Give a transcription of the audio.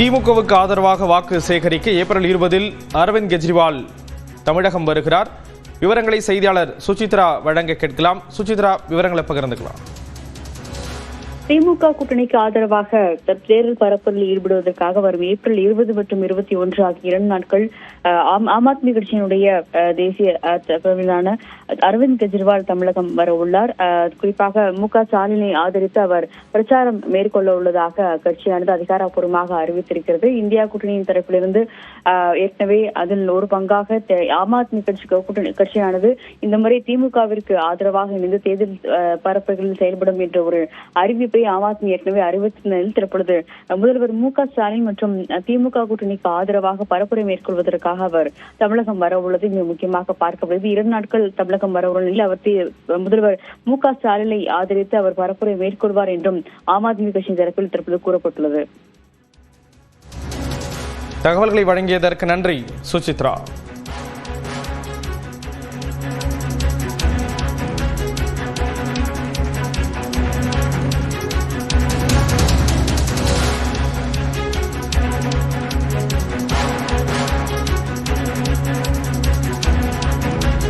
திமுகவுக்கு ஆதரவாக வாக்கு சேகரிக்க ஏப்ரல் 20 அரவிந்த் கெஜ்ரிவால் தமிழகம் வருகிறார். விவரங்களை செய்தியாளர் சுசித்ரா வழங்க கேட்கலாம். சுசித்ரா, விவரங்களை பகிர்ந்துக்கலாம். திமுக கூட்டணிக்கு ஆதரவாக தேர்தல் பரப்புரையில் ஈடுபடுவதற்காக வரும் ஏப்ரல் 20 மற்றும் 21 ஆகிய 2 நாட்கள் ஆம் ஆத்மி கட்சியினுடைய தேசிய தலைவரான அரவிந்த் கெஜ்ரிவால் தமிழகம் வர உள்ளார். குறிப்பாக ஸ்டாலினை ஆதரித்து அவர் பிரச்சாரம் மேற்கொள்ள உள்ளதாக கட்சியானது அதிகாரப்பூர்வமாக அறிவித்திருக்கிறது. இந்தியா கூட்டணியின் தரப்பிலிருந்து ஏற்கனவே அதில் ஒரு பங்காக ஆம் ஆத்மி கட்சியானது இந்த முறை திமுகவிற்கு ஆதரவாக இணைந்து தேர்தல் பரப்புகளில் செயல்படும் என்ற ஒரு அறிவிப்பை ஆம் ஆத்மி ஏற்கனவே அறிவித்த நிலையில் தற்பொழுது முதல்வர் ஸ்டாலின் மற்றும் திமுக கூட்டணிக்கு ஆதரவாக பரப்புரை மேற்கொள்வதற்காக அவர் தமிழகம் வர உள்ளது மிக முக்கியமாக பார்க்கப்படுகிறது. 2 நாட்கள் தமிழகம் வர உள்ள நிலையில் அவர் முதல்வர் ஸ்டாலினை ஆதரித்து அவர் பரப்புரை மேற்கொள்வார் என்றும் ஆம் ஆத்மி கட்சியின் தரப்பில் தற்போது கூறப்பட்டுள்ளது. தகவல்களை வழங்கியதற்கு நன்றி சுசித்ரா.